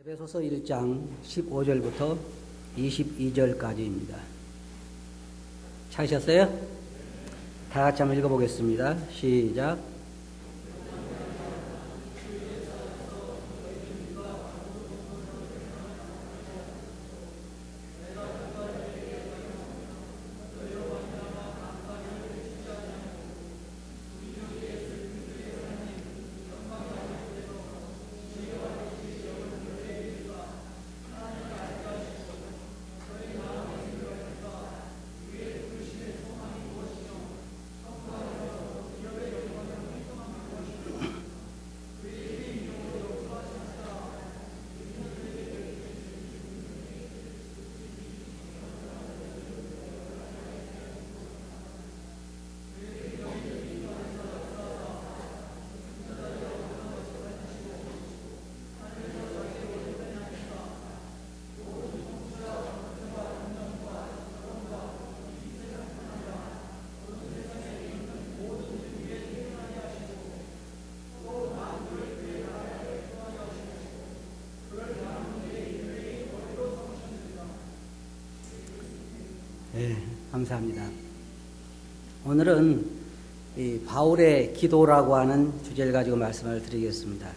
에베소서 1장 15절부터 22절까지입니다. 찾으셨어요? 다 같이 한번 읽어보겠습니다. 시작. 네, 감사합니다. 오늘은 이 바울의 기도라고 하는 주제를 가지고 말씀을 드리겠습니다.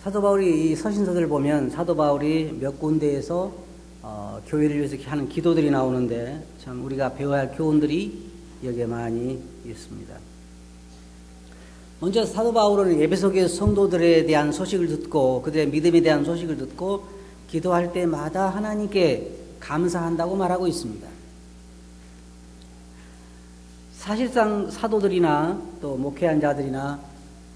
사도 바울이 이 서신서들을 보면 사도 바울이 몇 군데에서 교회를 위해서 하는 기도들이 나오는데 참 우리가 배워야 할 교훈들이 여기에 많이 있습니다. 먼저 사도 바울은 에베소교회 성도들에 대한 소식을 듣고 그들의 믿음에 대한 소식을 듣고 기도할 때마다 하나님께 감사한다고 말하고 있습니다. 사실상 사도들이나 또 목회한 자들이나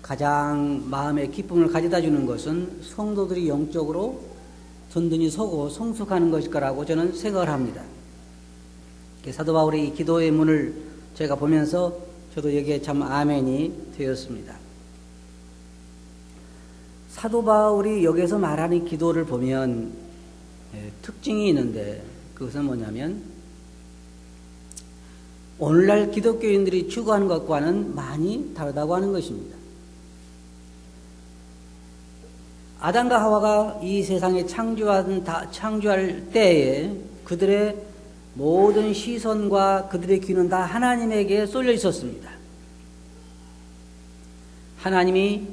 가장 마음의 기쁨을 가져다 주는 것은 성도들이 영적으로 든든히 서고 성숙하는 것일 거라고 저는 생각을 합니다. 사도 바울의 이 기도의 문을 제가 보면서 저도 여기에 참 아멘이 되었습니다. 사도 바울이 여기서 말하는 기도를 보면 특징이 있는데 그것은 뭐냐면 오늘날 기독교인들이 추구하는 것과는 많이 다르다고 하는 것입니다. 아담과 하와가 이 세상에 창조할 때에 그들의 모든 시선과 그들의 귀는 다 하나님에게 쏠려 있었습니다. 하나님이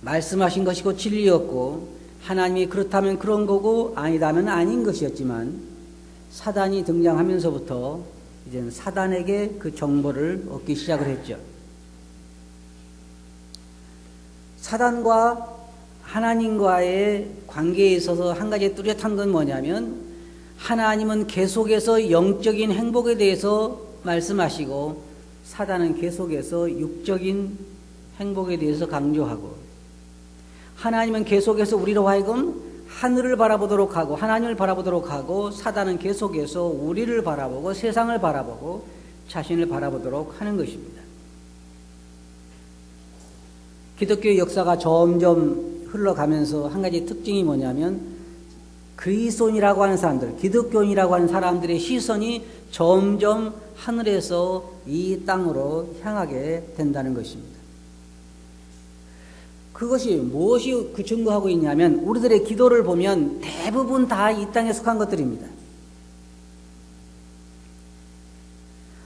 말씀하신 것이고 진리였고 하나님이 그렇다면 그런 거고 아니다면 아닌 것이었지만 사단이 등장하면서부터 이제는 사단에게 그 정보를 얻기 시작을 했죠. 사단과 하나님과의 관계에 있어서 한 가지 뚜렷한 건 뭐냐면 하나님은 계속해서 영적인 행복에 대해서 말씀하시고 사단은 계속해서 육적인 행복에 대해서 강조하고 하나님은 계속해서 우리로 하여금 하늘을 바라보도록 하고 하나님을 바라보도록 하고 사단은 계속해서 우리를 바라보고 세상을 바라보고 자신을 바라보도록 하는 것입니다. 기독교의 역사가 점점 흘러가면서 한 가지 특징이 뭐냐면 그리스도인이라고 하는 사람들, 기독교인이라고 하는 사람들의 시선이 점점 하늘에서 이 땅으로 향하게 된다는 것입니다. 그것이 무엇이 그 증거하고 있냐면 우리들의 기도를 보면 대부분 다 이 땅에 속한 것들입니다.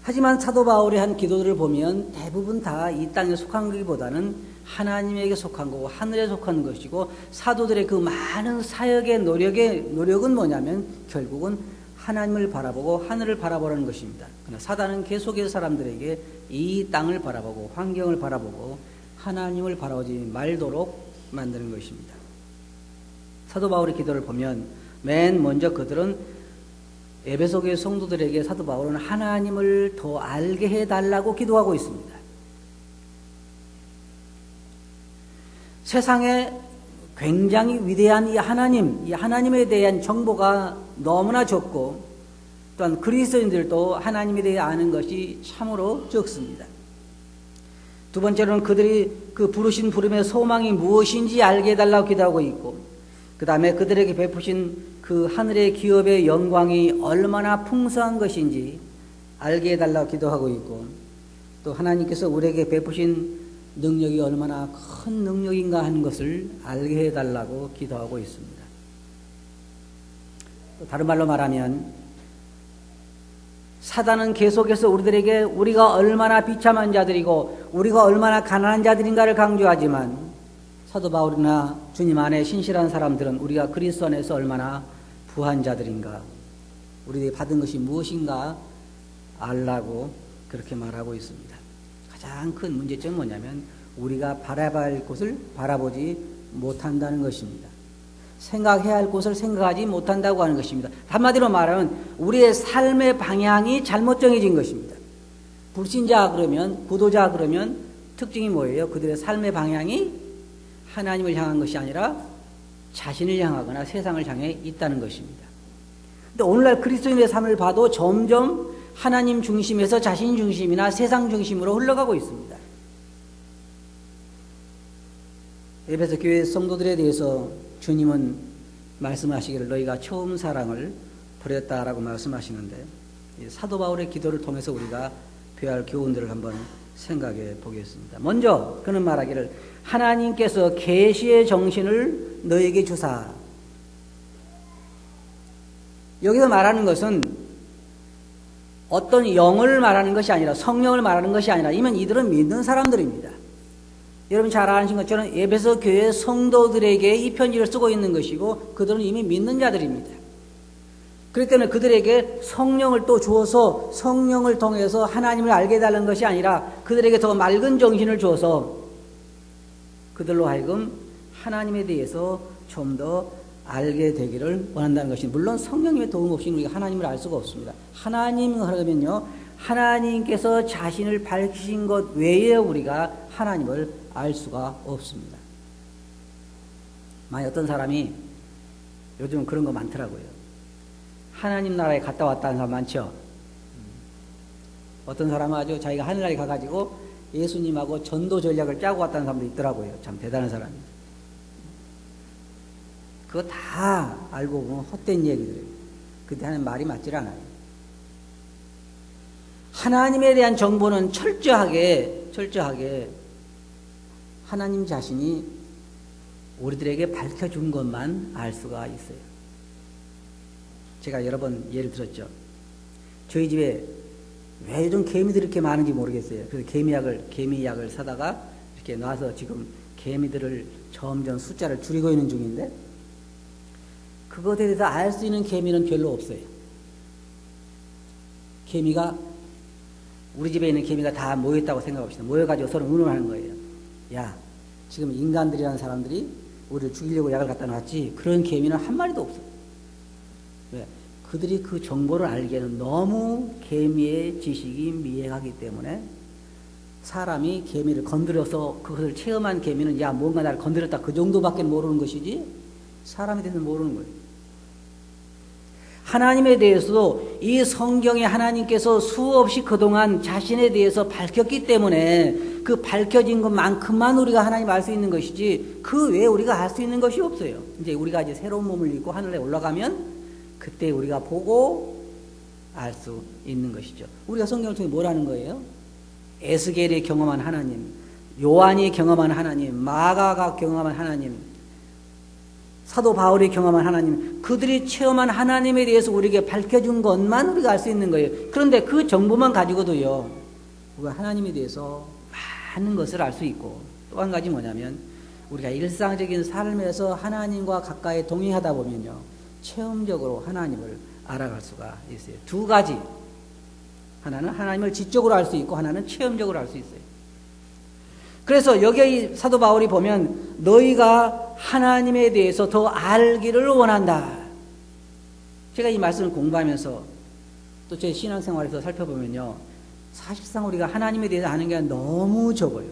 하지만 사도 바울의 한 기도들을 보면 대부분 다 이 땅에 속한 것보다는 하나님에게 속한 거고 하늘에 속한 것이고 사도들의 그 많은 사역의 노력은 뭐냐면 결국은 하나님을 바라보고 하늘을 바라보라는 것입니다. 그러나 사단은 계속해서 사람들에게 이 땅을 바라보고 환경을 바라보고 하나님을 바라보지 말도록 만드는 것입니다. 사도 바울의 기도를 보면 맨 먼저 그들은 에베소교회 성도들에게 사도 바울은 하나님을 더 알게 해달라고 기도하고 있습니다. 세상에 굉장히 위대한 이 하나님에 대한 정보가 너무나 적고 또한 그리스도인들도 하나님에 대해 아는 것이 참으로 적습니다. 두 번째로는 그들이 그 부르신 부름의 소망이 무엇인지 알게 해달라고 기도하고 있고 그 다음에 그들에게 베푸신 그 하늘의 기업의 영광이 얼마나 풍성한 것인지 알게 해달라고 기도하고 있고 또 하나님께서 우리에게 베푸신 능력이 얼마나 큰 능력인가 하는 것을 알게 해달라고 기도하고 있습니다. 다른 말로 말하면 사단은 계속해서 우리들에게 우리가 얼마나 비참한 자들이고 우리가 얼마나 가난한 자들인가를 강조하지만 사도 바울이나 주님 안에 신실한 사람들은 우리가 그리스도 안에서 얼마나 부한 자들인가, 우리들이 받은 것이 무엇인가 알라고 그렇게 말하고 있습니다. 가장 큰 문제점은 뭐냐면 우리가 바라봐야 할 곳을 바라보지 못한다는 것입니다. 생각해야 할 곳을 생각하지 못한다고 하는 것입니다. 한마디로 말하면 우리의 삶의 방향이 잘못 정해진 것입니다. 불신자 그러면, 부도자 그러면 특징이 뭐예요? 그들의 삶의 방향이 하나님을 향한 것이 아니라 자신을 향하거나 세상을 향해 있다는 것입니다. 근데 오늘날 그리스도인의 삶을 봐도 점점 하나님 중심에서 자신 중심이나 세상 중심으로 흘러가고 있습니다. 에베소 교회 성도들에 대해서 주님은 말씀하시기를 너희가 처음 사랑을 버렸다라고 말씀하시는데, 사도 바울의 기도를 통해서 우리가 배워야 할 교훈들을 한번 생각해 보겠습니다. 먼저 그는 말하기를 하나님께서 계시의 정신을 너에게 주사. 여기서 말하는 것은 어떤 영을 말하는 것이 아니라 성령을 말하는 것이 아니라 이들은 믿는 사람들입니다. 여러분 잘 아시는 것처럼 에베소 교회 성도들에게 이 편지를 쓰고 있는 것이고 그들은 이미 믿는 자들입니다. 그렇기 때문에 그들에게 성령을 또 주어서 성령을 통해서 하나님을 알게 해달라는 것이 아니라 그들에게 더 맑은 정신을 주어서 그들로 하여금 하나님에 대해서 좀 더 알게 되기를 원한다는 것입니다. 물론 성령님의 도움 없이 우리가 하나님을 알 수가 없습니다. 하나님을 하려면요, 하나님께서 자신을 밝히신 것 외에 우리가 하나님을 알 수가 없습니다. 만약 어떤 사람이, 요즘 그런 거 많더라고요. 하나님 나라에 갔다 왔다는 사람 많죠. 어떤 사람은 아주 자기가 하늘나라에 가가지고 예수님하고 전도 전략을 짜고 왔다는 사람도 있더라고요. 참 대단한 사람이에요. 그거 다 알고 보면 헛된 얘기들이에요. 그때 하는 말이 맞질 않아요. 하나님에 대한 정보는 철저하게 하나님 자신이 우리들에게 밝혀준 것만 알 수가 있어요. 제가 여러 번 예를 들었죠. 저희 집에 왜 요즘 개미들이 이렇게 많은지 모르겠어요. 그래서 개미약을 사다가 이렇게 놔서 지금 개미들을 점점 숫자를 줄이고 있는 중인데, 그것에 대해서 알 수 있는 개미는 별로 없어요. 우리 집에 있는 개미가 다 모였다고 생각합시다. 모여가지고 서로 의논하는 거예요. 야, 지금 인간들이라는 사람들이 우리를 죽이려고 약을 갖다 놨지, 그런 개미는 한 마리도 없어요. 왜? 그들이 그 정보를 알기에는 너무 개미의 지식이 미약하기 때문에 사람이 개미를 건드려서 그것을 체험한 개미는 야, 뭔가 나를 건드렸다, 그 정도밖에 모르는 것이지 사람에 대해서는 모르는 거예요. 하나님에 대해서도 이 성경에 하나님께서 수없이 그동안 자신에 대해서 밝혔기 때문에 그 밝혀진 것만큼만 우리가 하나님 알 수 있는 것이지 그 외에 우리가 알 수 있는 것이 없어요. 이제 우리가 이제 새로운 몸을 입고 하늘에 올라가면 그때 우리가 보고 알 수 있는 것이죠. 우리가 성경을 통해 뭐라는 거예요? 에스겔이 경험한 하나님, 요한이 경험한 하나님, 마가가 경험한 하나님, 사도 바울이 경험한 하나님, 그들이 체험한 하나님에 대해서 우리에게 밝혀준 것만 우리가 알 수 있는 거예요. 그런데 그 정보만 가지고도요, 우리가 하나님에 대해서 많은 것을 알 수 있고, 또 한 가지 뭐냐면 우리가 일상적인 삶에서 하나님과 가까이 동행하다 보면요, 체험적으로 하나님을 알아갈 수가 있어요. 두 가지. 하나는 하나님을 지적으로 알 수 있고 하나는 체험적으로 알 수 있어요. 그래서 여기 사도 바울이 보면 너희가 하나님에 대해서 더 알기를 원한다. 제가 이 말씀을 공부하면서 또 제 신앙생활에서 살펴보면요, 사실상 우리가 하나님에 대해서 아는 게 너무 적어요.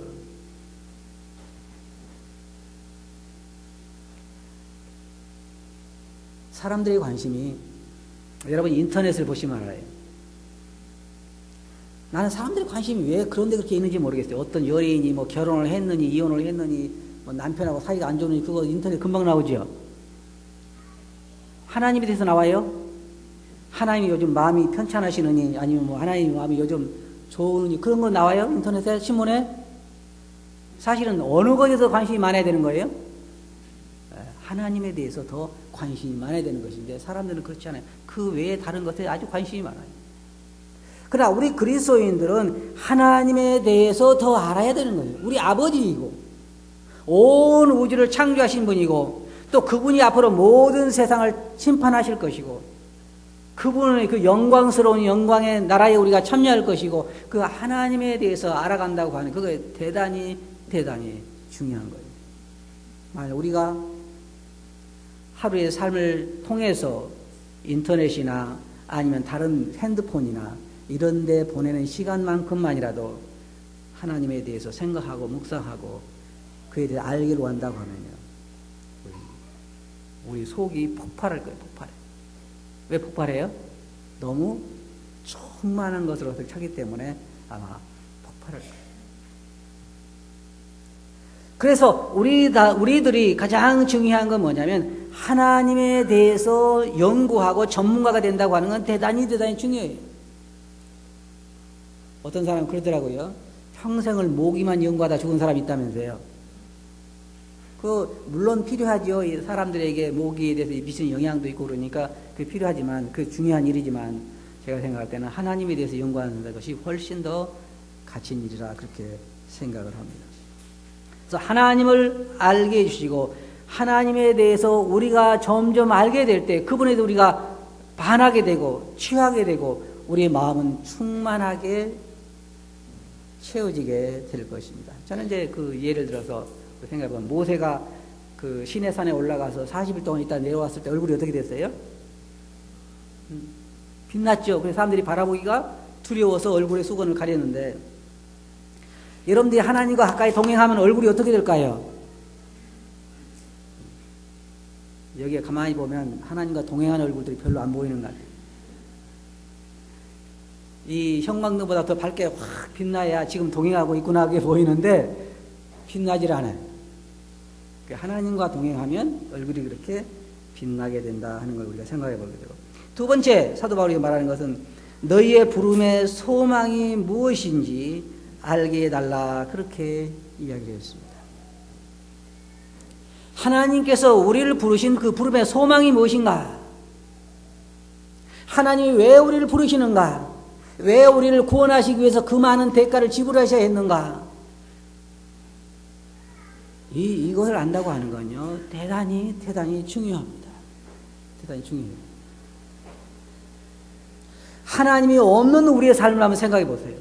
사람들의 관심이, 여러분 인터넷을 보시면 알아요. 나는 사람들의 관심이 왜 그런데 그렇게 있는지 모르겠어요. 어떤 연예인이 뭐 결혼을 했느니 이혼을 했느니 뭐 남편하고 사이가 안 좋으니 그거 인터넷 금방 나오죠. 하나님에 대해서 나와요? 하나님이 요즘 마음이 편찮으시느니 아니면 뭐 하나님 마음이 요즘 좋으니 그런 거 나와요? 인터넷에, 신문에? 사실은 어느 것에 더 관심이 많아야 되는 거예요? 하나님에 대해서 더 관심이 많아야 되는 것인데 사람들은 그렇지 않아요. 그 외에 다른 것에 아주 관심이 많아요. 그러나 우리 그리스도인들은 하나님에 대해서 더 알아야 되는 거예요. 우리 아버지이고 온 우주를 창조하신 분이고 또 그분이 앞으로 모든 세상을 심판하실 것이고 그분의 그 영광스러운 영광의 나라에 우리가 참여할 것이고 그 하나님에 대해서 알아간다고 하는 그게 대단히 중요한 거예요. 만약 우리가 하루의 삶을 통해서 인터넷이나 아니면 다른 핸드폰이나 이런 데 보내는 시간만큼만이라도 하나님에 대해서 생각하고 묵상하고 그에 대해 알기로 한다고 하면요. 우리 속이 폭발할 거예요. 폭발해. 왜 폭발해요? 너무 충만한 것으로 차기 때문에 아마 폭발할 거예요. 그래서 우리들이 가장 중요한 건 뭐냐면 하나님에 대해서 연구하고 전문가가 된다고 하는 건 대단히 중요해요. 어떤 사람은 그러더라고요. 평생을 모기만 연구하다 죽은 사람이 있다면서요. 물론 필요하죠. 사람들에게 모기에 대해서 미치는 영향도 있고 그러니까 그게 필요하지만, 그 중요한 일이지만, 제가 생각할 때는 하나님에 대해서 연구하는 것이 훨씬 더 가치 있는 일이라 그렇게 생각을 합니다. 그래서 하나님을 알게 해주시고, 하나님에 대해서 우리가 점점 알게 될 때, 그분에 대해서 우리가 반하게 되고, 취하게 되고, 우리의 마음은 충만하게 채워지게 될 것입니다. 저는 이제 그 예를 들어서 생각해보면 모세가 그 시내산에 올라가서 40일 동안 있다 내려왔을 때 얼굴이 어떻게 됐어요? 빛났죠. 그래서 사람들이 바라보기가 두려워서 얼굴에 수건을 가렸는데, 여러분들이 하나님과 가까이 동행하면 얼굴이 어떻게 될까요? 여기에 가만히 보면 하나님과 동행하는 얼굴들이 별로 안 보이는 것 같아요. 이 형광등보다 더 밝게 확 빛나야 지금 동행하고 있구나 하게 보이는데 빛나질 않아요. 하나님과 동행하면 얼굴이 그렇게 빛나게 된다 하는 걸 우리가 생각해 보게 되고, 두 번째 사도 바울이 말하는 것은 너희의 부름의 소망이 무엇인지 알게 해달라, 그렇게 이야기를 했습니다. 하나님께서 우리를 부르신 그 부름의 소망이 무엇인가? 하나님이 왜 우리를 부르시는가? 왜 우리를 구원하시기 위해서 그 많은 대가를 지불하셔야 했는가? 이것을 안다고 하는 건요, 대단히 중요합니다. 대단히 중요해요. 하나님이 없는 우리의 삶을 한번 생각해 보세요.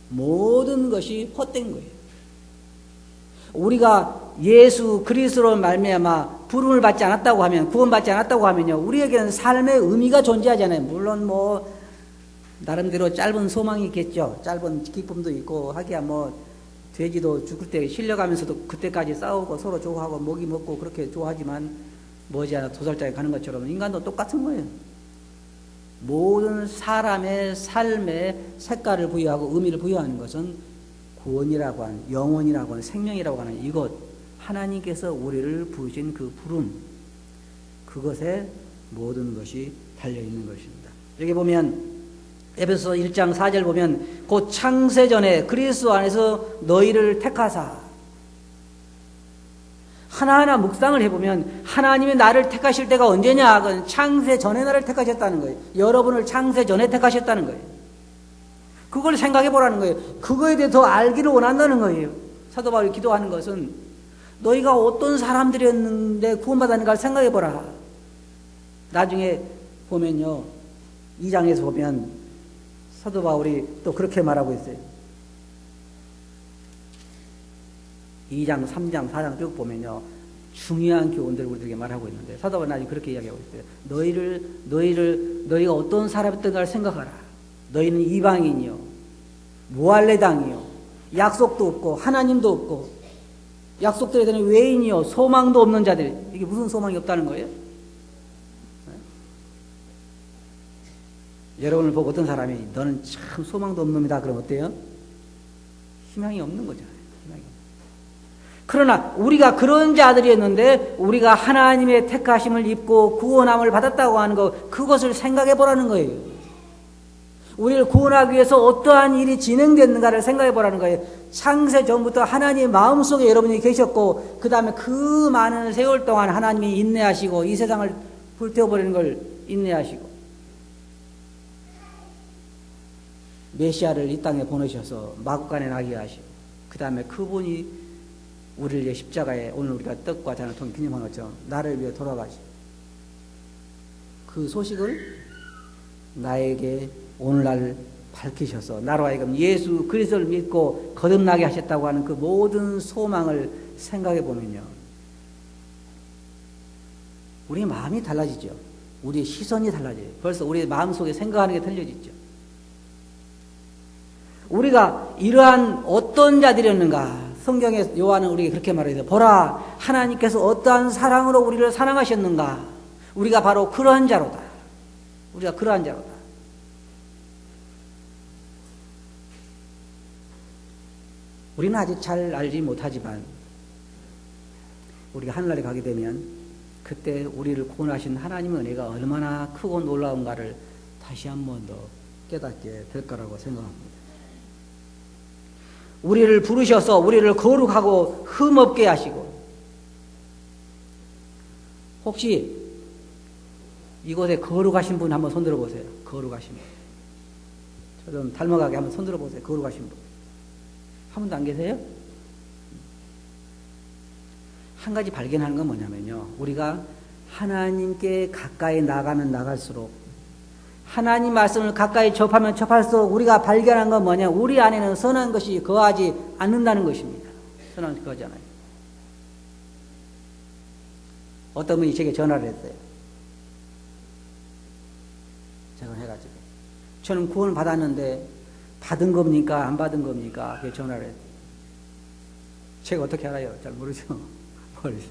모든 것이 헛된 거예요. 우리가 예수 그리스도로 말미암아 부름을 받지 않았다고 하면, 구원받지 않았다고 하면요, 우리에게는 삶의 의미가 존재하잖아요. 물론 나름대로 짧은 소망이 있겠죠. 짧은 기쁨도 있고 하기야 돼지도 죽을 때 실려가면서도 그때까지 싸우고 서로 좋아하고 먹이 먹고 그렇게 좋아하지만 머지않아 도살장에 가는 것처럼 인간도 똑같은 거예요. 모든 사람의 삶에 색깔을 부여하고 의미를 부여하는 것은 구원이라고 하는, 영혼이라고 하는, 생명이라고 하는 이것, 하나님께서 우리를 부르신 그 부름, 그것에 모든 것이 달려있는 것입니다. 여기 보면 에베소서 1장 4절 보면 곧 창세전에 그리스도 안에서 너희를 택하사, 하나하나 묵상을 해보면 하나님이 나를 택하실 때가 언제냐? 그건 창세전에 나를 택하셨다는 거예요. 여러분을 창세전에 택하셨다는 거예요. 그걸 생각해 보라는 거예요. 그거에 대해 더 알기를 원한다는 거예요. 사도 바울이 기도하는 것은 너희가 어떤 사람들이었는데 구원받았는가를 생각해 보라. 나중에 보면요, 2장에서 보면 사도 바울이 또 그렇게 말하고 있어요. 2장, 3장, 4장 쭉 보면요, 중요한 교훈들을 우리에게 말하고 있는데 사도 바울은 아직 그렇게 이야기하고 있어요. 너희가 어떤 사람이었던가를 생각하라. 너희는 이방인이요, 무할례당이요, 약속도 없고 하나님도 없고 약속들에 대한 외인이요, 소망도 없는 자들. 이게 무슨 소망이 없다는 거예요? 여러분을 보고 어떤 사람이 너는 참 소망도 없는 놈이다 그러면 어때요? 희망이 없는 거잖아요. 희망이 없는. 그러나 우리가 그런 자들이었는데 우리가 하나님의 택하심을 입고 구원함을 받았다고 하는 것, 그것을 생각해 보라는 거예요. 우리를 구원하기 위해서 어떠한 일이 진행됐는가를 생각해 보라는 거예요. 창세 전부터 하나님 마음속에 여러분이 계셨고, 그 다음에 그 많은 세월 동안 하나님이 인내하시고 이 세상을 불태워버리는 걸 인내하시고 메시아를 이 땅에 보내셔서 마구간에 나게 하시고, 그 다음에 그분이 우리를 위해 십자가에 오늘 우리가 떡과 잔을 통해 기념한 것처럼 나를 위해 돌아가시고, 그 소식을 나에게 오늘날 밝히셔서 나로 하여금 예수 그리스도를 믿고 거듭나게 하셨다고 하는 그 모든 소망을 생각해 보면요, 우리의 마음이 달라지죠. 우리의 시선이 달라져요. 벌써 우리의 마음속에 생각하는 게 달라지죠. 우리가 이러한 어떤 자들이었는가, 성경에 요한은 우리에게 그렇게 말해요. 보라, 하나님께서 어떠한 사랑으로 우리를 사랑하셨는가. 우리가 바로 그러한 자로다. 우리가 그러한 자로다. 우리는 아직 잘 알지 못하지만 우리가 하늘나라에 가게 되면 그때 우리를 구원하신 하나님의 은혜가 얼마나 크고 놀라운가를 다시 한 번 더 깨닫게 될 거라고 생각합니다. 우리를 부르셔서 우리를 거룩하고 흠없게 하시고, 혹시 이곳에 거룩하신 분 한번 손들어 보세요. 거룩하신 분. 저 좀 닮아가게 한번 손들어 보세요. 거룩하신 분. 한 분도 안 계세요? 한 가지 발견하는 건 뭐냐면요, 우리가 하나님께 가까이 나가면 나갈수록, 하나님 말씀을 가까이 접하면 접할수록 우리가 발견한 건 뭐냐, 우리 안에는 선한 것이 거하지 않는다는 것입니다. 선한 것이 거하지 않아요. 어떤 분이 제게 전화를 했어요. 제가 해가지고, 저는 구원을 받았는데 받은 겁니까 안 받은 겁니까? 그게 전화를 했어요. 제가 어떻게 알아요? 잘 모르죠. 모르죠.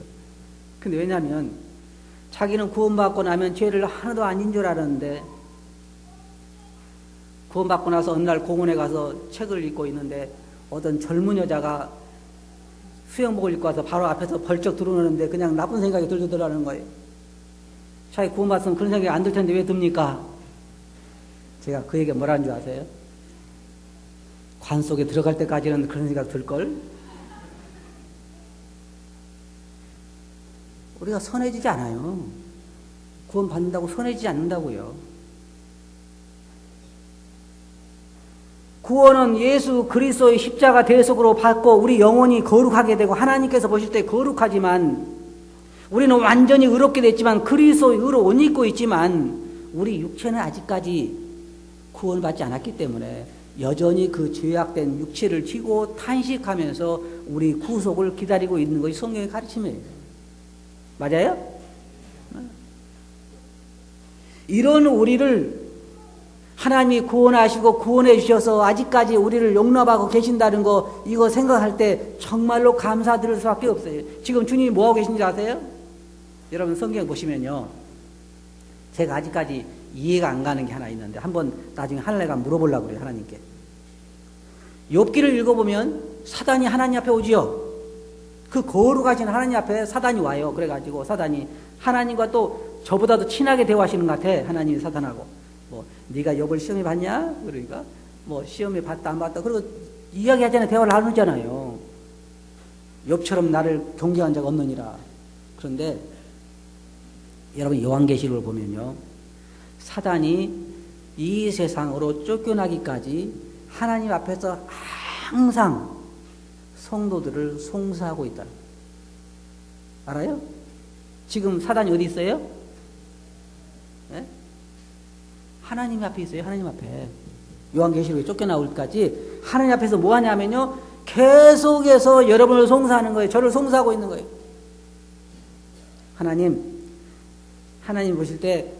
근데 왜냐하면 자기는 구원받고 나면 죄를 하나도 아닌 줄 알았는데, 구원받고 나서 어느 날 공원에 가서 책을 읽고 있는데 어떤 젊은 여자가 수영복을 입고 와서 바로 앞에서 벌쩍 들어오는데 그냥 나쁜 생각이 들더라는 거예요. 자기 구원받으면 그런 생각이 안 들 텐데 왜 듭니까? 제가 그 얘기가 뭐라는 줄 아세요? 관 속에 들어갈 때까지는 그런 생각 들걸? 우리가 선해지지 않아요. 구원받는다고 선해지지 않는다고요. 구원은 예수 그리스도의 십자가 대속으로 받고 우리 영혼이 거룩하게 되고, 하나님께서 보실 때 거룩하지만, 우리는 완전히 의롭게 됐지만 그리스도의 의로 옷 입고 있지만 우리 육체는 아직까지 구원을 받지 않았기 때문에 여전히 그 죄악된 육체를 쥐고 탄식하면서 우리 구속을 기다리고 있는 것이 성경의 가르침이에요. 맞아요? 이런 우리를 하나님이 구원하시고 구원해 주셔서 아직까지 우리를 용납하고 계신다는 거, 이거 생각할 때 정말로 감사드릴 수밖에 없어요. 지금 주님이 뭐하고 계신지 아세요? 여러분 성경 보시면요, 제가 아직까지 이해가 안 가는 게 하나 있는데 한번 나중에 하늘에 물어보려고 그래요. 하나님께. 욥기를 읽어보면 사단이 하나님 앞에 오지요. 그 거룩하신 하나님 앞에 사단이 와요. 그래가지고 사단이 하나님과 또 저보다도 친하게 대화하시는 것 같아. 하나님이 사단하고. 뭐 네가 욥을 시험에 봤냐? 그러니까 뭐 시험에 봤다 안 봤다. 그리고 이야기하잖아요. 대화를 나누잖아요. 욥처럼 나를 경계한 자가 없느니라. 그런데 여러분 요한계시록을 보면요, 사단이 이 세상으로 쫓겨나기까지 하나님 앞에서 항상 성도들을 송사하고 있다. 알아요? 지금 사단이 어디 있어요? 네? 하나님 앞에 있어요. 하나님 앞에. 요한계시록에 쫓겨나올 때까지 하나님 앞에서 뭐 하냐면요, 계속해서 여러분을 송사하는 거예요. 저를 송사하고 있는 거예요. 하나님 보실 때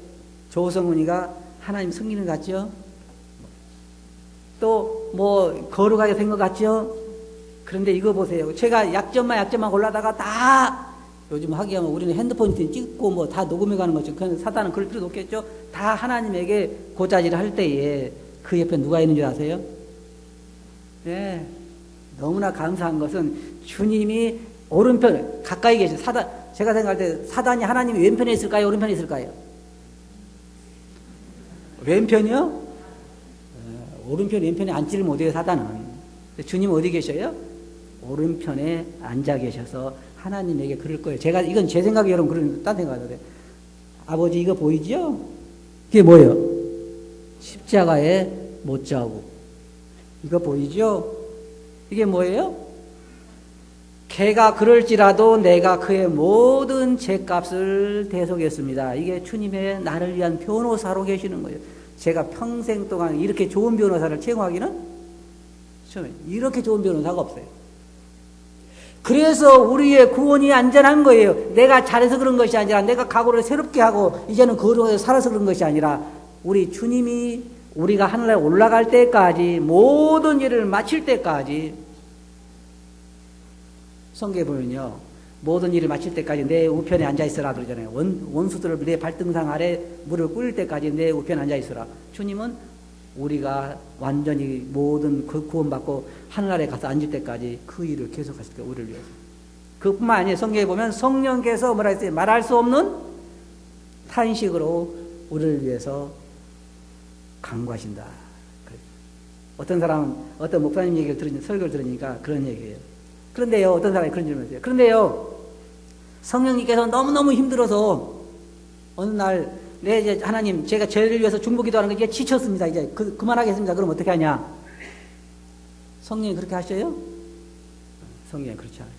조성훈이가 하나님 섬기는 것 같죠? 또 뭐 거룩하게 된 것 같죠? 그런데 이거 보세요. 제가 약점만 골라다가 다, 요즘 하기야 뭐 우리는 핸드폰 찍고 뭐 다 녹음해 가는 거죠. 그건 사단은 그럴 필요도 없겠죠. 다 하나님에게 고자질을 할 때에 그 옆에 누가 있는 줄 아세요? 네. 너무나 감사한 것은 주님이 오른편 가까이 계신 사단, 제가 생각할 때 사단이 하나님이 왼편에 있을까요? 오른편에 있을까요? 왼편이요? 오른편 왼편에 앉지를 못해요, 사단은. 주님 어디 계셔요? 오른편에 앉아 계셔서 하나님에게 그럴 거예요. 제가 이건 제 생각이 여러분 그런 딴 생각하는데 아버지 이거 보이죠? 이게 뭐예요? 십자가의 못자국. 이거 보이죠? 이게 뭐예요? 걔가 그럴지라도 내가 그의 모든 죄값을 대속했습니다. 이게 주님의 나를 위한 변호사로 계시는 거예요. 제가 평생 동안 이렇게 좋은 변호사를 채용하기는 처음에 이렇게 좋은 변호사가 없어요. 그래서 우리의 구원이 안전한 거예요. 내가 잘해서 그런 것이 아니라 내가 각오를 새롭게 하고 이제는 거룩하게 살아서 그런 것이 아니라 우리 주님이 우리가 하늘에 올라갈 때까지 모든 일을 마칠 때까지 성경에 보면요. 모든 일을 마칠 때까지 내 우편에 앉아있으라 그러잖아요. 원수들을 내 발등상 아래 무릎 꿇을 때까지 내 우편에 앉아있으라. 주님은 우리가 완전히 모든 구원받고 하늘나라에 가서 앉을 때까지 그 일을 계속하실 거예요. 우리를 위해서. 그뿐만 아니에요. 성경에 보면 성령께서 뭐라 했어요? 말할 수 없는 탄식으로 우리를 위해서 간구하신다. 어떤 사람은 어떤 목사님 얘기를 설교를 들으니까 그런 얘기예요. 그런데요, 어떤 사람이 그런 질문을 했어요. 그런데요, 성령님께서 너무너무 힘들어서 어느 날 이제 하나님 제가 저희를 위해서 중보기도 하는 거 이제 지쳤습니다. 이제 그만하겠습니다. 그럼 어떻게 하냐? 성령이 그렇게 하셔요? 성령이 그렇지 않아요.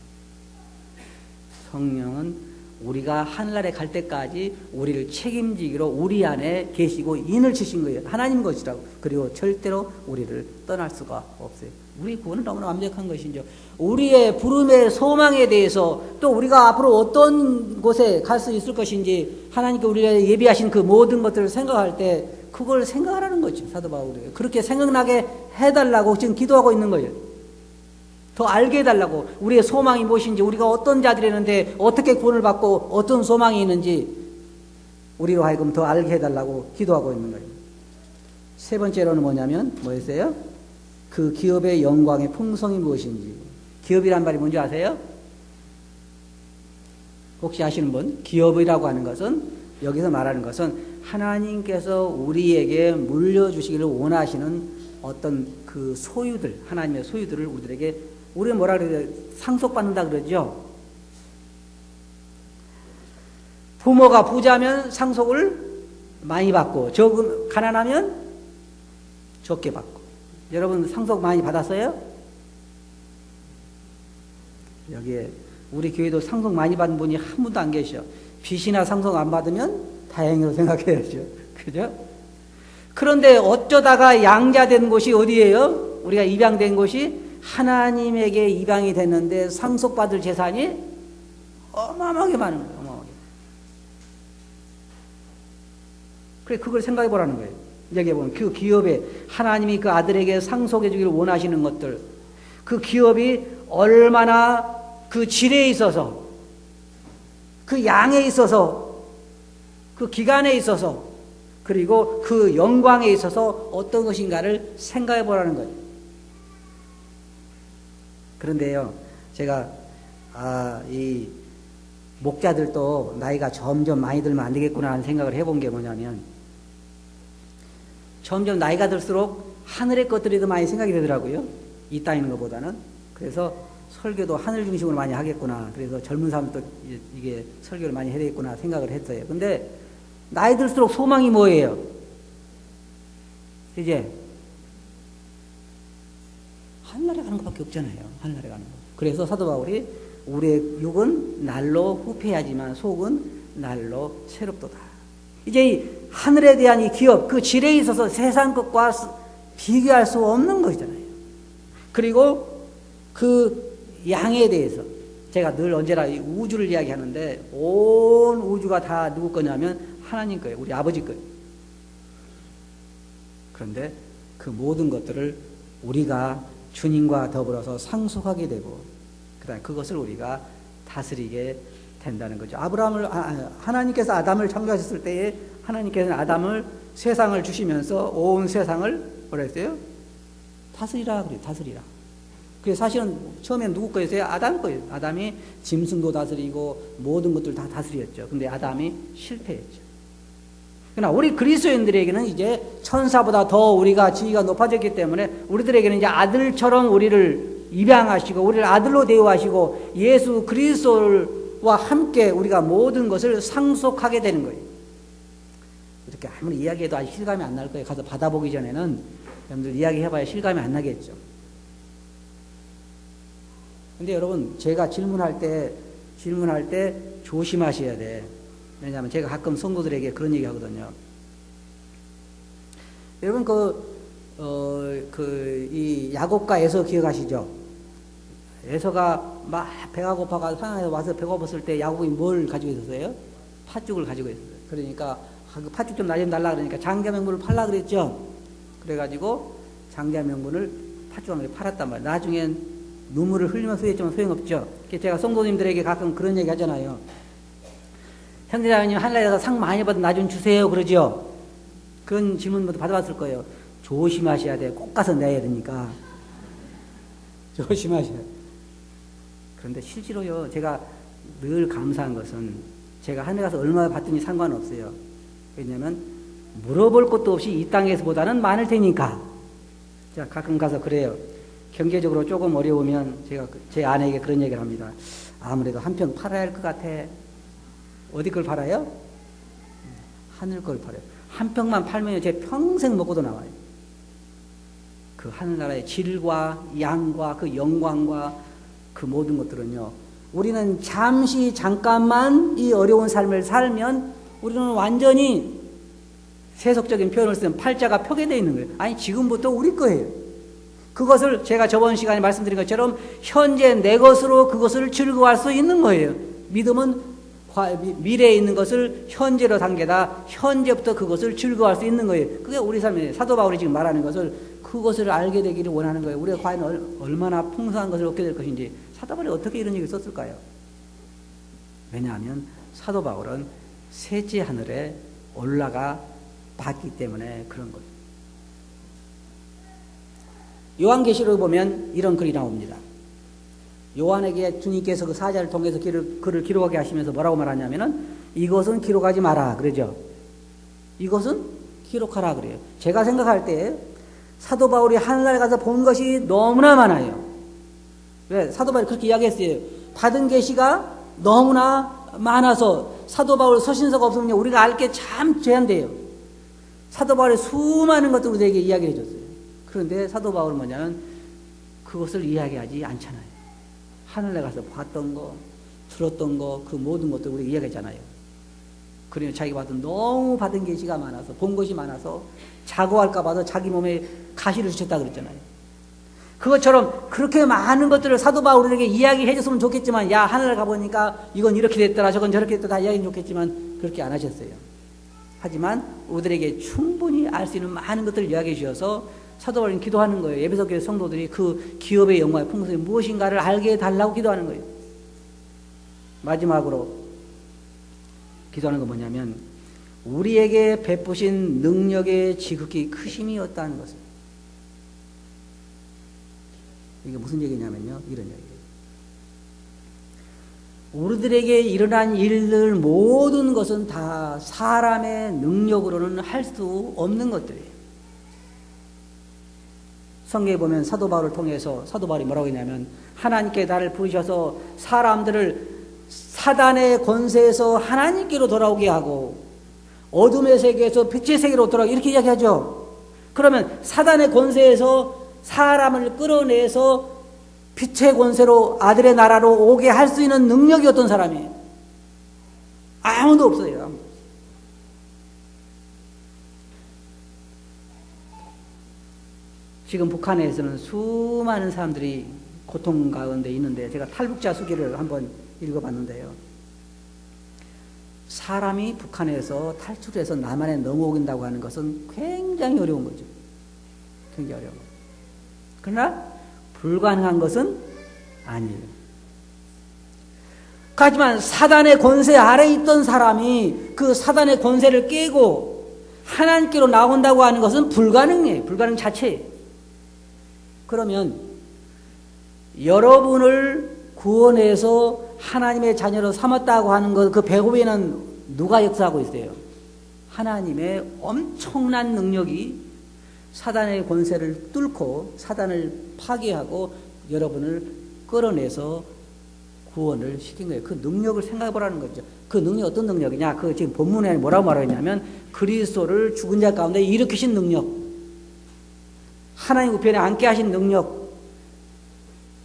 성령은 우리가 하늘나라에 갈 때까지 우리를 책임지기로 우리 안에 계시고 인을 치신 거예요. 하나님 것이라고. 그리고 절대로 우리를 떠날 수가 없어요. 우리 구원은 너무나 완벽한 것이죠. 우리의 부름의 소망에 대해서 또 우리가 앞으로 어떤 곳에 갈 수 있을 것인지 하나님께 우리가 예비하신 그 모든 것들을 생각할 때 그걸 생각하라는 거죠. 사도 바울이. 그렇게 생각나게 해달라고 지금 기도하고 있는 거예요. 더 알게 해달라고. 우리의 소망이 무엇인지, 우리가 어떤 자들이었는데 어떻게 구원을 받고 어떤 소망이 있는지 우리로 하여금 더 알게 해달라고 기도하고 있는 거예요. 세 번째로는 뭐냐면 뭐였어요? 그 기업의 영광의 풍성이 무엇인지. 기업이란 말이 뭔지 아세요? 혹시 아시는 분? 기업이라고 하는 것은 여기서 말하는 것은 하나님께서 우리에게 물려주시기를 원하시는 어떤 그 소유들, 하나님의 소유들을 우리들에게, 우리는 뭐라 그래요? 상속받는다 그러죠? 부모가 부자면 상속을 많이 받고, 가난하면 적게 받고. 여러분 상속 많이 받았어요? 여기에 우리 교회도 상속 많이 받은 분이 한 분도 안 계셔. 빚이나 상속 안 받으면 다행으로 생각해야죠. 그죠? 그런데 어쩌다가 양자된 곳이 어디예요? 우리가 입양된 곳이 하나님에게 입양이 됐는데 상속받을 재산이 어마어마하게 많은 거예요. 어마어마하게. 그래, 그걸 생각해 보라는 거예요. 여기에 보면 그 기업에 하나님이 그 아들에게 상속해 주기를 원하시는 것들, 그 기업이 얼마나 그 질에 있어서, 그 양에 있어서, 그 기간에 있어서, 그리고 그 영광에 있어서 어떤 것인가를 생각해 보라는 거예요. 그런데요, 제가 이 목자들도 나이가 점점 많이 들면 안 되겠구나 하는 생각을 해본 게 뭐냐면, 점점 나이가 들수록 하늘의 것들이 더 많이 생각이 되더라고요. 이 땅에 있는 것보다는. 그래서 설교도 하늘 중심으로 많이 하겠구나. 그래서 젊은 사람도 이게 설교를 많이 해야 되겠구나 생각을 했어요. 근데 나이 들수록 소망이 뭐예요? 이제 하늘나라에 가는 것밖에 없잖아요. 하늘나라에 가는 거. 그래서 사도 바울이 우리의 육은 날로 후패하지만 속은 날로 새롭도다. 이제 이 하늘에 대한 이 기업, 그 질에 있어서 세상 것과 비교할 수 없는 것이잖아요. 그리고 그 양에 대해서 제가 늘 언제나 이 우주를 이야기하는데 온 우주가 다 누구 거냐면 하나님 거예요. 우리 아버지 거예요. 그런데 그 모든 것들을 우리가 주님과 더불어서 상속하게 되고 그다음에 그것을 우리가 다스리게 된다는 거죠. 하나님께서 아담을 창조하셨을 때에 하나님께서는 아담을 세상을 주시면서 온 세상을 뭐라 했어요? 다스리라 그래요. 다스리라. 그래서 사실은 처음엔 누구 거였어요? 아담 거예요. 아담이 짐승도 다스리고 모든 것들 다 다스렸죠. 근데 아담이 실패했죠. 그러나 우리 그리스도인들에게는 이제 천사보다 더 우리가 지위가 높아졌기 때문에 우리들에게는 이제 아들처럼 우리를 입양하시고 우리를 아들로 대우하시고 예수 그리스도와 함께 우리가 모든 것을 상속하게 되는 거예요. 이렇게 아무리 이야기해도 아직 실감이 안 날 거예요. 가서 받아보기 전에는 여러분들 이야기해봐야 실감이 안 나겠죠. 근데 여러분, 제가 질문할 때 조심하셔야 돼. 왜냐하면 제가 가끔 성도들에게 그런 얘기 하거든요. 여러분, 이 야곱과 에서 기억하시죠? 에서가 막 배가 고파가 상황에서 와서 배고팠을 때 야곱이 뭘 가지고 있었어요? 팥죽을 가지고 있었어요. 그러니까 그 팥죽 좀 나 좀 달라 그러니까 장자명분을 팔라 그랬죠. 그래가지고 장자명분을 팥죽을 팔았단 말이에요. 나중엔 눈물을 흘리면서 후회했지만 소용없죠. 제가 성도님들에게 가끔 그런 얘기 하잖아요. 형제자매님 하늘나라에서 상 많이 받은 나 좀 주세요 그러죠. 그런 질문부터 받아봤을 거예요. 조심하셔야 돼요. 꼭 가서 내야 되니까. 조심하셔야 돼요. 그런데 실제로요, 제가 늘 감사한 것은 제가 하늘에 가서 얼마 받든지 상관없어요. 왜냐면 물어볼 것도 없이 이 땅에서보다는 많을 테니까. 자, 가끔 가서 그래요. 경제적으로 조금 어려우면 제가 제 아내에게 그런 얘기를 합니다. 아무래도 한 평 팔아야 할 것 같아. 어디 걸 팔아요? 하늘 걸 팔아요. 한 평만 팔면 제 평생 먹고도 나와요. 그 하늘나라의 질과 양과 그 영광과 그 모든 것들은요, 우리는 잠깐만 이 어려운 삶을 살면 우리는 완전히 세속적인 표현을 쓰면 팔자가 펴게 있는 거예요. 아니, 지금부터 우리 거예요. 그것을 제가 저번 시간에 말씀드린 것처럼 현재 내 것으로 그것을 즐거워할 수 있는 거예요. 믿음은 미래에 있는 것을 현재로 당겨다 현재부터 그것을 즐거워할 수 있는 거예요. 그게 우리 삶에 사도 바울이 지금 말하는 것을 그것을 알게 되기를 원하는 거예요. 우리가 과연 얼마나 풍성한 것을 얻게 될 것인지. 사도 바울이 어떻게 이런 얘기를 썼을까요? 왜냐하면 사도 바울은 셋째 하늘에 올라가 봤기 때문에 그런 거예요. 요한계시록에 보면 이런 글이 나옵니다. 요한에게 주님께서 그 사자를 통해서 글을 기록하게 하시면서 뭐라고 말하냐면은 이것은 기록하지 마라 그러죠. 이것은 기록하라 그래요. 제가 생각할 때 사도 바울이 하늘나라에 가서 본 것이 너무나 많아요. 왜? 사도 바울이 그렇게 이야기했어요. 받은 계시가 너무나 많아서 사도 바울 서신서가 없으면 우리가 알 게 참 제한돼요. 사도 바울의 수많은 것들을 우리에게 이야기해 줬어요. 그런데 사도 바울은 뭐냐면 그것을 이야기하지 않잖아요. 하늘에 가서 봤던 거, 들었던 거, 그 모든 것들 우리가 이야기했잖아요. 그러니 자기가 너무 받은 계시가 많아서, 본 것이 많아서 자고할까 봐도 자기 몸에 가시를 주셨다 그랬잖아요. 그것처럼 그렇게 많은 것들을 사도 바울에게 이야기해 줬으면 좋겠지만, 야, 하늘에 가보니까 이건 이렇게 됐더라, 저건 저렇게 됐더라, 다 이야기는 좋겠지만 그렇게 안 하셨어요. 하지만 우리들에게 충분히 알 수 있는 많은 것들을 이야기해 주셔서 사도 바울은 기도하는 거예요. 에베소 교회 성도들이 그 기업의 영광의 풍성이 무엇인가를 알게 해달라고 기도하는 거예요. 마지막으로 기도하는 건 뭐냐면 우리에게 베푸신 능력의 지극히 크심이 었다는 것을. 이게 무슨 얘기냐면요, 이런 얘기예요. 우리들에게 일어난 일들 모든 것은 다 사람의 능력으로는 할 수 없는 것들이에요. 성경에 보면 사도 바울을 통해서 사도 바울이 뭐라고 했냐면 하나님께 나를 부르셔서 사람들을 사단의 권세에서 하나님께로 돌아오게 하고 어둠의 세계에서 빛의 세계로 돌아오게 이렇게 이야기하죠. 그러면 사단의 권세에서 사람을 끌어내서 빛의 권세로 아들의 나라로 오게 할 수 있는 능력이 어떤 사람이에요? 아무도 없어요. 아무도. 지금 북한에서는 수많은 사람들이 고통 가운데 있는데 제가 탈북자 수기를 한번 읽어봤는데요. 사람이 북한에서 탈출해서 남한에 넘어온다고 하는 것은 굉장히 어려운 거죠. 굉장히 어려운 거죠. 그러나 불가능한 것은 아니에요. 하지만 사단의 권세 아래에 있던 사람이 그 사단의 권세를 깨고 하나님께로 나온다고 하는 것은 불가능해요. 불가능 자체예요. 그러면 여러분을 구원해서 하나님의 자녀로 삼았다고 하는 것, 그 배후에는 누가 역사하고 있어요? 하나님의 엄청난 능력이 사단의 권세를 뚫고 사단을 파괴하고 여러분을 끌어내서 구원을 시킨 거예요. 그 능력을 생각해 보라는 거죠. 그 능력이 어떤 능력이냐? 그 지금 본문에 뭐라고 말하냐면 그리스도를 죽은 자 가운데 일으키신 능력, 하나님 우편에 앉게 하신 능력,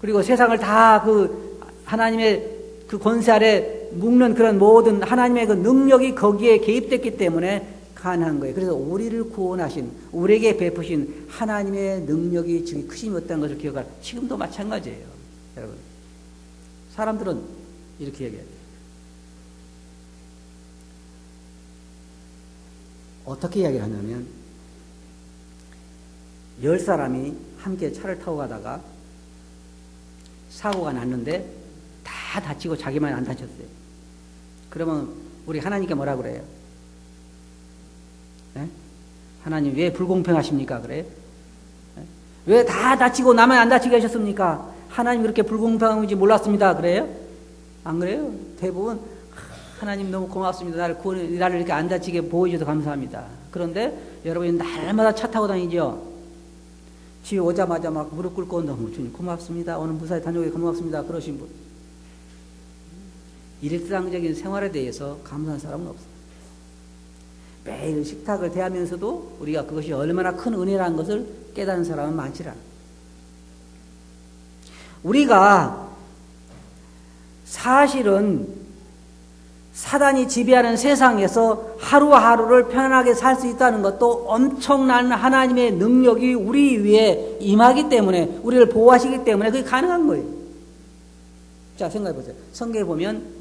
그리고 세상을 다 그 하나님의 그 권세 아래 묶는 그런 모든 하나님의 그 능력이 거기에 개입됐기 때문에 가능한 거예요. 그래서 우리를 구원하신, 우리에게 베푸신 하나님의 능력이 지금 크심이 없다는 것을 기억하라. 지금도 마찬가지예요. 여러분, 사람들은 이렇게 얘기해요. 어떻게 이야기를 하냐면 10사람이 함께 차를 타고 가다가 사고가 났는데 다 다치고 자기만 안 다쳤어요. 그러면 우리 하나님께 뭐라 그래요? 네? 하나님 왜 불공평하십니까? 그래요? 네? 왜 다 다치고 나만 안 다치게 하셨습니까? 하나님 그렇게 불공평한지 몰랐습니다. 그래요? 안 그래요? 대부분 하나님 너무 고맙습니다. 나를 이렇게 안 다치게 보호해주셔서 감사합니다. 그런데 여러분이 날마다 차 타고 다니죠? 집에 오자마자 막 무릎 꿇고 너무 주님 고맙습니다. 오늘 무사히 다녀오게 고맙습니다. 그러신 분. 일상적인 생활에 대해서 감사한 사람은 없어요. 매일 식탁을 대하면서도 우리가 그것이 얼마나 큰 은혜라는 것을 깨닫는 사람은 많지 않아요. 우리가 사실은 사단이 지배하는 세상에서 하루하루를 편안하게 살 수 있다는 것도 엄청난 하나님의 능력이 우리 위에 임하기 때문에, 우리를 보호하시기 때문에 그게 가능한 거예요. 자, 생각해 보세요. 성경에 보면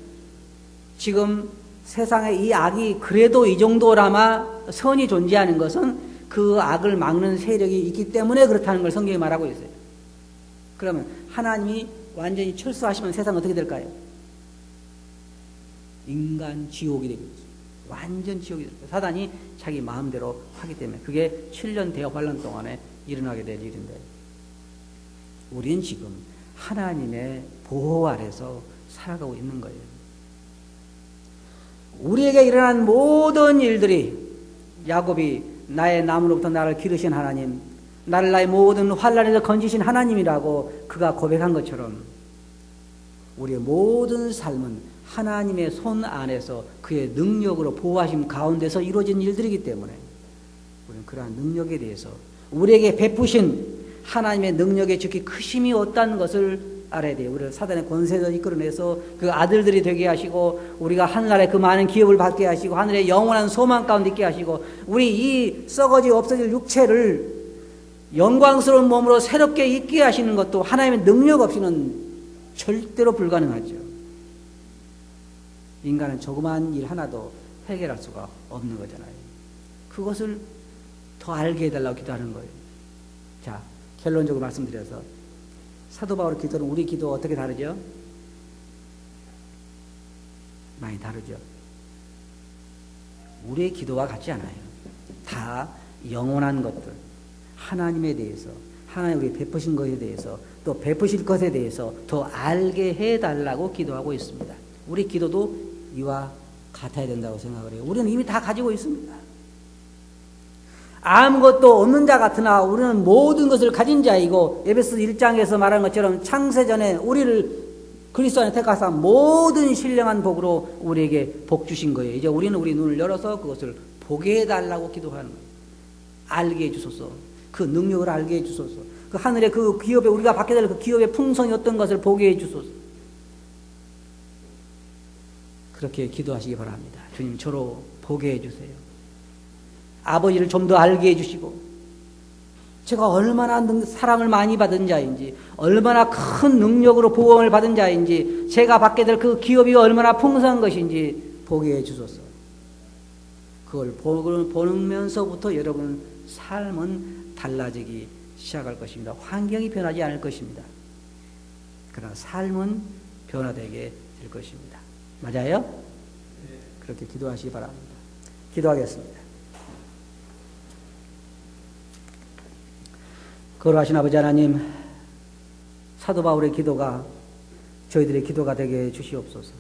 지금 세상에 이 악이 그래도 이 정도라마 선이 존재하는 것은 그 악을 막는 세력이 있기 때문에 그렇다는 걸 성경이 말하고 있어요. 그러면 하나님이 완전히 철수하시면 세상은 어떻게 될까요? 인간 지옥이 되겠죠. 완전 지옥이 될 거예요. 사단이 자기 마음대로 하기 때문에 그게 7년 대환란 동안에 일어나게 될 일인데, 우리는 지금 하나님의 보호 아래서 살아가고 있는 거예요. 우리에게 일어난 모든 일들이, 야곱이 나의 나무로부터 나를 기르신 하나님, 나를 나의 모든 환난에서 건지신 하나님이라고 그가 고백한 것처럼 우리의 모든 삶은 하나님의 손 안에서 그의 능력으로 보호하심 가운데서 이루어진 일들이기 때문에 우리는 그러한 능력에 대해서, 우리에게 베푸신 하나님의 능력의 즉히 크심이 없다는 것을 알아야 돼요. 우리를 사단의 권세에서 이끌어내서 그 아들들이 되게 하시고, 우리가 하늘나라의 그 많은 기업을 받게 하시고, 하늘의 영원한 소망 가운데 있게 하시고, 우리 이 썩어지고 없어질 육체를 영광스러운 몸으로 새롭게 있게 하시는 것도 하나님의 능력 없이는 절대로 불가능하죠. 인간은 조그마한 일 하나도 해결할 수가 없는 거잖아요. 그것을 더 알게 해달라고 기도하는 거예요. 자, 결론적으로 말씀드려서 사도 바울의 기도는 우리 기도 어떻게 다르죠? 많이 다르죠. 우리의 기도와 같지 않아요. 다 영원한 것들, 하나님에 대해서, 하나님 우리 베푸신 것에 대해서, 또 베푸실 것에 대해서 더 알게 해달라고 기도하고 있습니다. 우리 기도도 이와 같아야 된다고 생각을 해요. 우리는 이미 다 가지고 있습니다. 아무것도 없는 자 같으나 우리는 모든 것을 가진 자이고, 에베소 1장에서 말한 것처럼 창세전에 우리를 그리스도 안에 택하사 모든 신령한 복으로 우리에게 복 주신 거예요. 이제 우리는 우리 눈을 열어서 그것을 보게 해달라고 기도하는 거예요. 알게 해주소서. 그 능력을 알게 해주소서. 그 하늘의 그 기업에, 우리가 받게 될 그 기업의 풍성이 어떤 것을 보게 해주소서. 그렇게 기도하시기 바랍니다. 주님, 저로 보게 해주세요. 아버지를 좀 더 알게 해주시고, 제가 얼마나 사랑을 많이 받은 자인지, 얼마나 큰 능력으로 보험을 받은 자인지, 제가 받게 될 그 기업이 얼마나 풍성한 것인지 보게 해주소서. 그걸 보면서부터 여러분 삶은 달라지기 시작할 것입니다. 환경이 변하지 않을 것입니다. 그러나 삶은 변화되게 될 것입니다. 맞아요? 그렇게 기도하시기 바랍니다. 기도하겠습니다. 거룩하신 아버지 하나님, 사도 바울의 기도가 저희들의 기도가 되게 해 주시옵소서.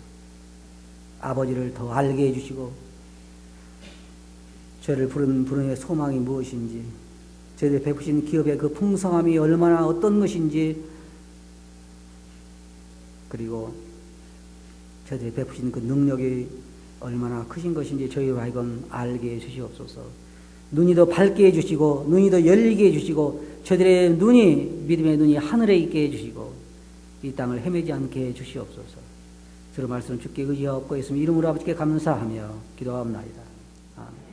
아버지를 더 알게 해주시고, 저를 부르는 소망이 무엇인지, 저희들 베푸신 기업의 그 풍성함이 얼마나 어떤 것인지, 그리고 저희들이 베푸신 그 능력이 얼마나 크신 것인지 저희로 하여금 알게 해주시옵소서. 눈이 더 밝게 해주시고 눈이 더 열리게 해주시고 저희들의 눈이, 믿음의 눈이 하늘에 있게 해주시고 이 땅을 헤매지 않게 해주시옵소서. 저런 말씀 주께 의지하옵고 있으면 이름으로 아버지께 감사하며 기도하옵나이다. 아멘.